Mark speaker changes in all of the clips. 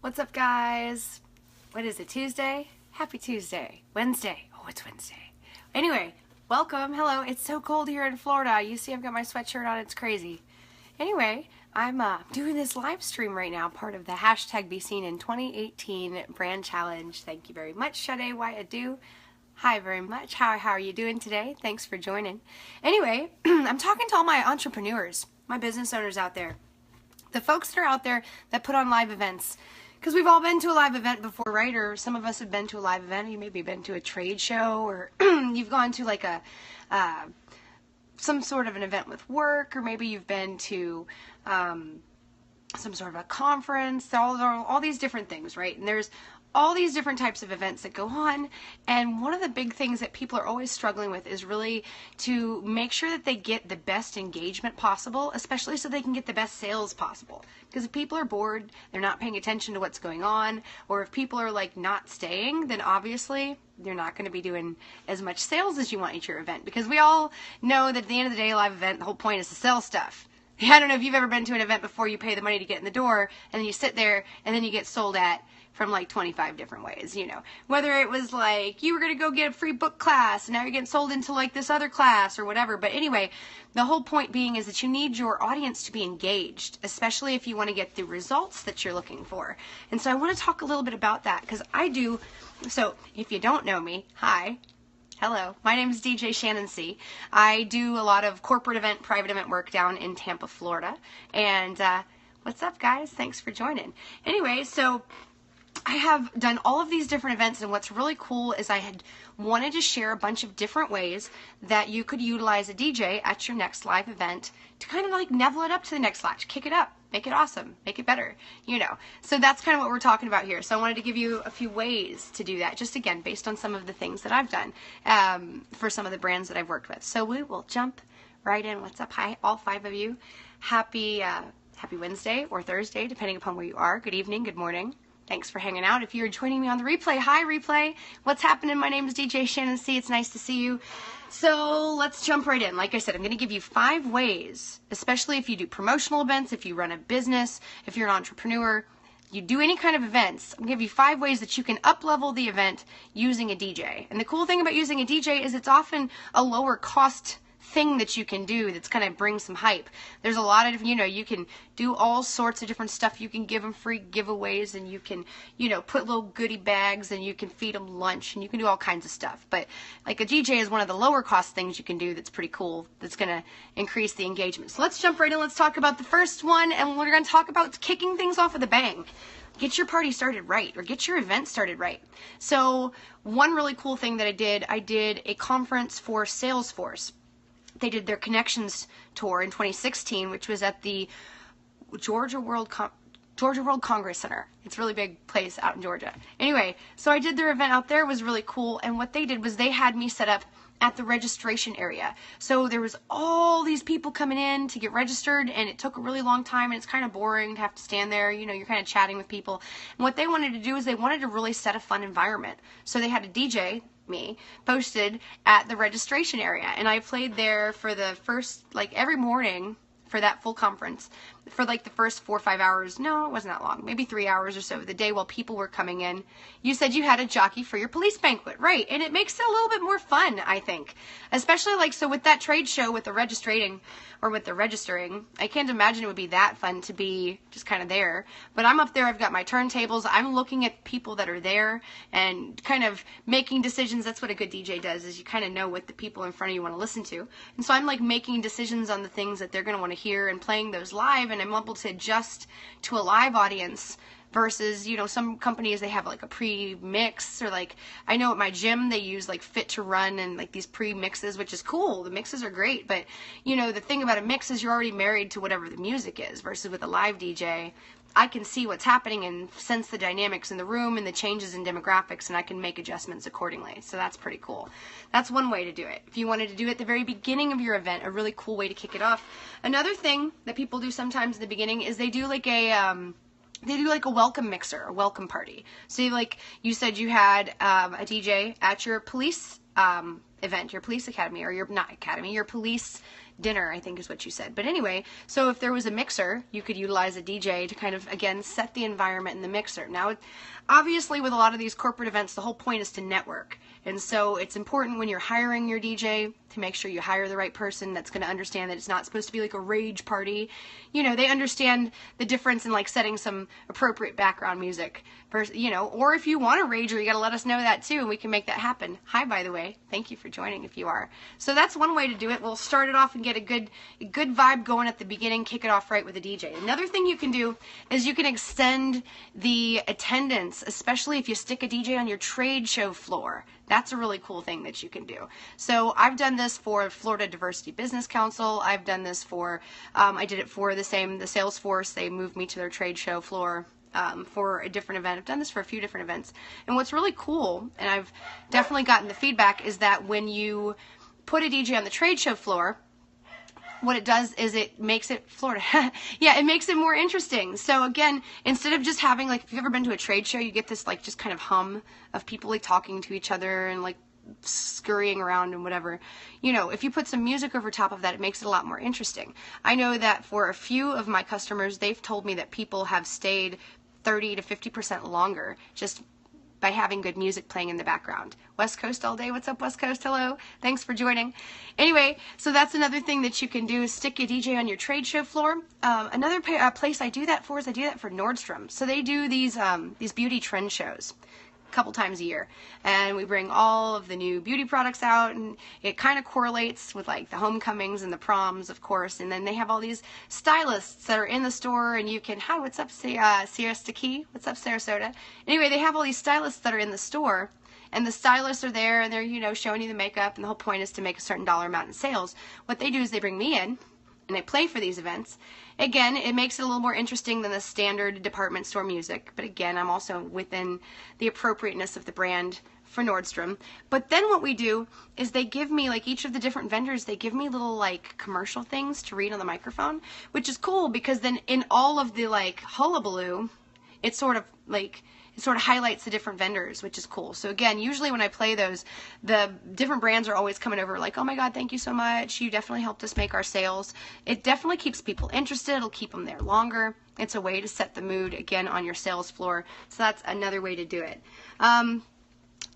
Speaker 1: What's up, guys? What is it, Tuesday? Happy Tuesday. Wednesday. Oh, it's Wednesday. Anyway, welcome. Hello. It's so cold here in Florida. You see I've got my sweatshirt on. It's crazy. Anyway, I'm doing this live stream right now, part of the hashtag Be Seen in 2018 brand challenge. Thank you very much, Sade. Why I do. Hi very much. How are you doing today? Thanks for joining. Anyway, I'm talking to all my entrepreneurs, my business owners out there. The folks that are out there that put on live events. Because we've all been to a live event before, right? Or some of us have been to a live event. You maybe been to a trade show, or you've gone to like some sort of an event with work, or maybe you've been to some sort of a conference. All these different things, right? And there's all these different types of events that go on, and one of the big things that people are always struggling with is really to make sure that they get the best engagement possible, especially so they can get the best sales possible. Because if people are bored, they're not paying attention to what's going on, or if people are like not staying, then obviously you're not going to be doing as much sales as you want at your event, because we all know that at the end of the day, a live event, the whole point is to sell stuff. I don't know if you've ever been to an event before. You pay the money to get in the door, and then you sit there, and then you get sold at from like 25 different ways, you know. Whether it was like you were going to go get a free book class, and now you're getting sold into like this other class or whatever. But anyway, the whole point being is that you need your audience to be engaged, especially if you want to get the results that you're looking for. And so I want to talk a little bit about that, because I do. So if you don't know me, hi. Hello, my name is DJ Shannon C. I do a lot of corporate event, private event work down in Tampa, Florida. And what's up, guys? Thanks for joining. Anyway, so I have done all of these different events, and what's really cool is I had wanted to share a bunch of different ways that you could utilize a DJ at your next live event to kind of like level it up to the next notch, kick it up, make it awesome, make it better, you know. So that's kind of what we're talking about here. So I wanted to give you a few ways to do that, just again, based on some of the things that I've done for some of the brands that I've worked with. So we will jump right in. What's up? Hi, all 5 of you. Happy Wednesday or Thursday, depending upon where you are. Good evening, good morning. Thanks for hanging out. If you're joining me on the replay, hi replay. What's happening? My name is DJ Shannon C. It's nice to see you. So let's jump right in. Like I said, I'm going to give you 5 ways, especially if you do promotional events, if you run a business, if you're an entrepreneur, you do any kind of events. I'm going to give you 5 ways that you can up-level the event using a DJ. And the cool thing about using a DJ is it's often a lower cost thing that you can do that's going to bring some hype. There's a lot of, you know, you can do all sorts of different stuff. You can give them free giveaways, and you can, you know, put little goodie bags, and you can feed them lunch, and you can do all kinds of stuff. But like a DJ is one of the lower cost things you can do that's pretty cool, that's going to increase the engagement. So let's jump right in. Let's talk about the first one, and we're going to talk about kicking things off with a bang. Get your party started right, or get your event started right. So one really cool thing that I did a conference for Salesforce. They did their Connections tour in 2016, which was at the Georgia World Congress Center. It's a really big place out in Georgia. Anyway, so I did their event out there. It was really cool. And what they did was they had me set up at the registration area. So there was all these people coming in to get registered, and it took a really long time, and it's kind of boring to have to stand there. You know, you're kind of chatting with people. And what they wanted to do is they wanted to really set a fun environment. So they had a DJ, me, posted at the registration area, and I played there for the first, like every morning for that full conference, for like the first 4 or 5 hours. No, it wasn't that long, maybe 3 hours or so of the day while people were coming in. You said you had a jockey for your police banquet, right? And it makes it a little bit more fun, I think, especially like, so with that trade show with the registering, I can't imagine it would be that fun to be just kind of there. But I'm up there, I've got my turntables, I'm looking at people that are there and kind of making decisions. That's what a good DJ does, is you kind of know what the people in front of you want to listen to. And so I'm like making decisions on the things that they're going to want to hear and playing those live, and I'm able to adjust to a live audience. Versus, you know, some companies, they have like a pre-mix, or like, I know at my gym they use like Fit to Run and like these pre-mixes, which is cool. The mixes are great, but you know, the thing about a mix is you're already married to whatever the music is, versus with a live DJ, I can see what's happening and sense the dynamics in the room and the changes in demographics, and I can make adjustments accordingly. So that's pretty cool. That's one way to do it. If you wanted to do it at the very beginning of your event, a really cool way to kick it off. Another thing that people do sometimes in the beginning is they do like a welcome mixer, a welcome party. So like you said you had a DJ at your police event, your police academy, or your, not academy, your police dinner, I think is what you said. But anyway, so if there was a mixer, you could utilize a DJ to kind of, again, set the environment in the mixer. Now, obviously, with a lot of these corporate events, the whole point is to network. And so it's important when you're hiring your DJ to make sure you hire the right person that's going to understand that it's not supposed to be like a rage party. You know, they understand the difference in like setting some appropriate background music. You know, or if you want a rager, you got to let us know that too, and we can make that happen. Hi, by the way. Thank you for joining if you are. So that's one way to do it. We'll start it off and get a good vibe going at the beginning, kick it off right with a DJ. Another thing you can do is you can extend the attendance, especially if you stick a DJ on your trade show floor. That's a really cool thing that you can do. So I've done this for Florida Diversity Business Council. I've done this for, I did it for the Salesforce. They moved me to their trade show floor for a different event. I've done this for a few different events. And what's really cool, and I've definitely gotten the feedback, is that when you put a DJ on the trade show floor, what it does is it makes it Florida. Yeah, it makes it more interesting. So again, instead of just having, like, if you've ever been to a trade show, you get this like just kind of hum of people like talking to each other and like scurrying around and whatever. You know, if you put some music over top of that, it makes it a lot more interesting. I know that for a few of my customers, they've told me that people have stayed 30 to 50% longer just by having good music playing in the background. West Coast all day. What's up, West Coast? Hello. Thanks for joining. Anyway, so that's another thing that you can do is stick a DJ on your trade show floor. Another place I do that for is I do that for Nordstrom. So they do these beauty trend shows a couple times a year, and we bring all of the new beauty products out, and it kind of correlates with like the homecomings and the proms, of course. And then they have all these stylists that are in the store, and you can, hi, what's up, Siesta Key? What's up, Sarasota? Anyway, they have all these stylists that are in the store, and the stylists are there, and they're, you know, showing you the makeup, and the whole point is to make a certain dollar amount in sales. What they do is they bring me in, and I play for these events. Again, it makes it a little more interesting than the standard department store music, but again, I'm also within the appropriateness of the brand for Nordstrom. But then what we do is they give me, like, each of the different vendors, they give me little like commercial things to read on the microphone, which is cool because then in all of the like hullabaloo, it sort of highlights the different vendors, which is cool. So again, usually when I play those, the different brands are always coming over like, oh my God, thank you so much. You definitely helped us make our sales. It definitely keeps people interested. It'll keep them there longer. It's a way to set the mood, again, on your sales floor. So that's another way to do it.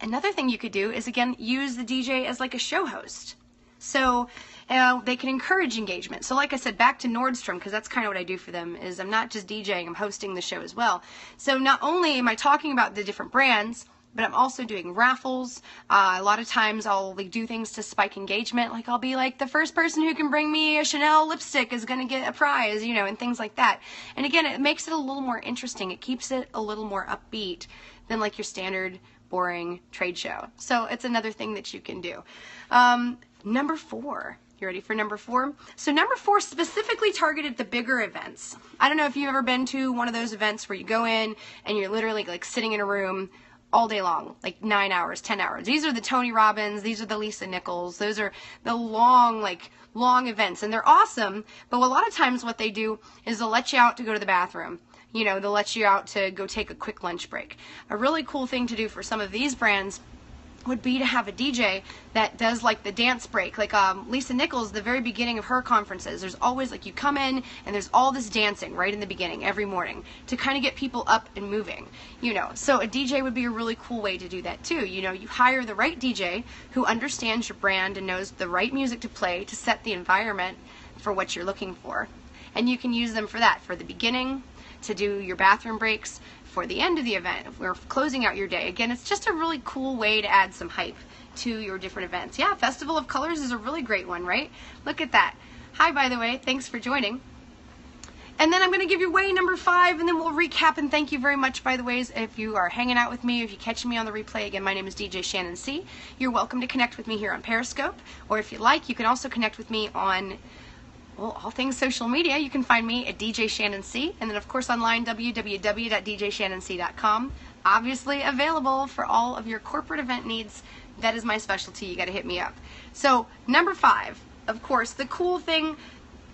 Speaker 1: Another thing you could do is, again, use the DJ as like a show host. So they can encourage engagement. So like I said, back to Nordstrom, because that's kind of what I do for them, is I'm not just DJing, I'm hosting the show as well. So not only am I talking about the different brands, but I'm also doing raffles. A lot of times I'll like do things to spike engagement. Like I'll be like, the first person who can bring me a Chanel lipstick is going to get a prize, you know, and things like that. And again, it makes it a little more interesting. It keeps it a little more upbeat than like your standard boring trade show. So it's another thing that you can do. Number 4. You ready for number 4? So number 4 specifically targeted the bigger events. I don't know if you've ever been to one of those events where you go in and you're literally like sitting in a room all day long, like 9 hours, 10 hours. These are the Tony Robbins, these are the Lisa Nichols, those are the long events, and they're awesome, but a lot of times what they do is they'll let you out to go to the bathroom. You know, they'll let you out to go take a quick lunch break. A really cool thing to do for some of these brands would be to have a DJ that does like the dance break. Like Lisa Nichols, the very beginning of her conferences, there's always like you come in and there's all this dancing right in the beginning every morning to kind of get people up and moving, you know. So a DJ would be a really cool way to do that too. You know, you hire the right DJ who understands your brand and knows the right music to play to set the environment for what you're looking for. And you can use them for that, for the beginning, to do your bathroom breaks, for the end of the event, if we're closing out your day. Again, it's just a really cool way to add some hype to your different events. Yeah, Festival of Colors is a really great one, right? Look at that. Hi, by the way, thanks for joining. And then I'm going to give you way number 5, and then we'll recap, and thank you very much, by the way, if you are hanging out with me, if you're catching me on the replay. Again, my name is DJ Shannon C. You're welcome to connect with me here on Periscope, or if you like, you can also connect with me on, well, all things social media. You can find me at DJ Shannon C, and then of course online, www.djshannonc.com. Obviously available for all of your corporate event needs. That is my specialty. You got to hit me up. So number 5, of course, the cool thing.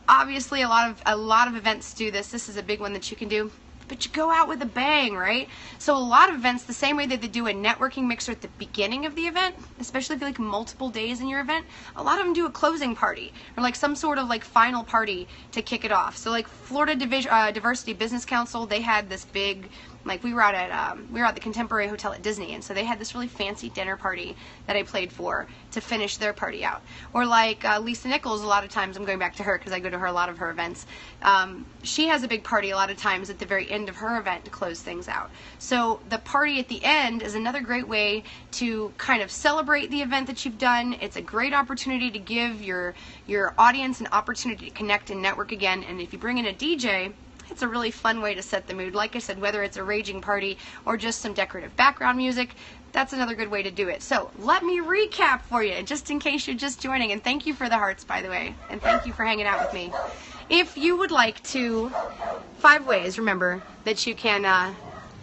Speaker 1: Obviously, a lot of events do this. This is a big one that you can do. but you go out with a bang, right? So a lot of events, the same way that they do a networking mixer at the beginning of the event, especially if you like multiple days in your event, a lot of them do a closing party or like some sort of like final party to kick it off. So like Florida Diversity Business Council, they had this big, like we were out at the Contemporary Hotel at Disney, and so they had this really fancy dinner party that I played for to finish their party out. Or like Lisa Nichols, a lot of times, I'm going back to her because I go to her a lot of her events. She has a big party a lot of times at the very end of her event to close things out. So the party at the end is another great way to kind of celebrate the event that you've done. It's a great opportunity to give your audience an opportunity to connect and network again. And if you bring in a DJ, it's a really fun way to set the mood. Like I said, whether it's a raging party or just some decorative background music, that's another good way to do it. So let me recap for you, just in case you're just joining. And thank you for the hearts, by the way. And thank you for hanging out with me. If you would like to, 5 ways, remember, that you can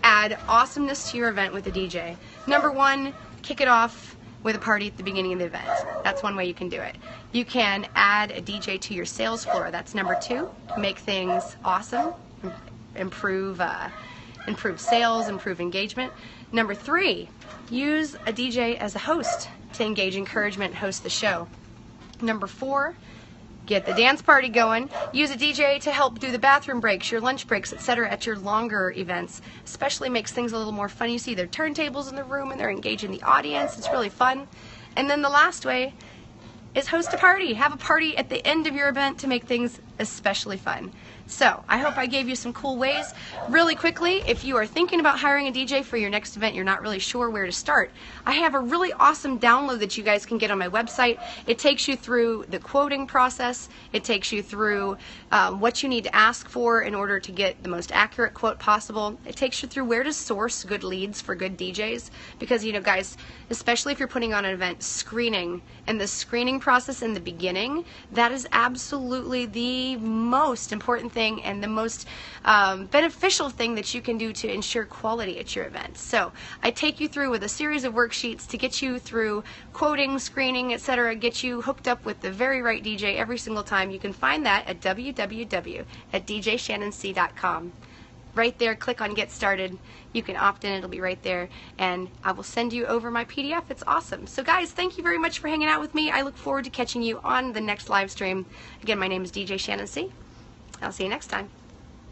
Speaker 1: add awesomeness to your event with a DJ. Number 1, kick it off with a party at the beginning of the event. That's one way you can do it. You can add a DJ to your sales floor. That's number 2. Make things awesome, improve sales, improve engagement. Number 3, use a DJ as a host to engage encouragement, host the show. Number 4, get the dance party going. Use a DJ to help do the bathroom breaks, your lunch breaks, etc. at your longer events. Especially makes things a little more fun. You see their turntables in the room and they're engaging the audience. It's really fun. And then the last way is host a party. Have a party at the end of your event to make things especially fun. So I hope I gave you some cool ways. Really quickly, if you are thinking about hiring a DJ for your next event, you're not really sure where to start, I have a really awesome download that you guys can get on my website. It takes you through the quoting process. It takes you through what you need to ask for in order to get the most accurate quote possible. It takes you through where to source good leads for good DJs, because you know, guys, especially if you're putting on an event, screening and the screening process in the beginning, that is absolutely the most important thing and the most beneficial thing that you can do to ensure quality at your event. So I take you through with a series of worksheets to get you through quoting, screening, etc., get you hooked up with the very right DJ every single time. You can find that at www.djshannonc.com. Right there, click on Get Started. You can opt in, it'll be right there, and I will send you over my PDF. It's awesome. So guys, thank you very much for hanging out with me. I look forward to catching you on the next live stream. Again, my name is DJ Shannon C. I'll see you next time.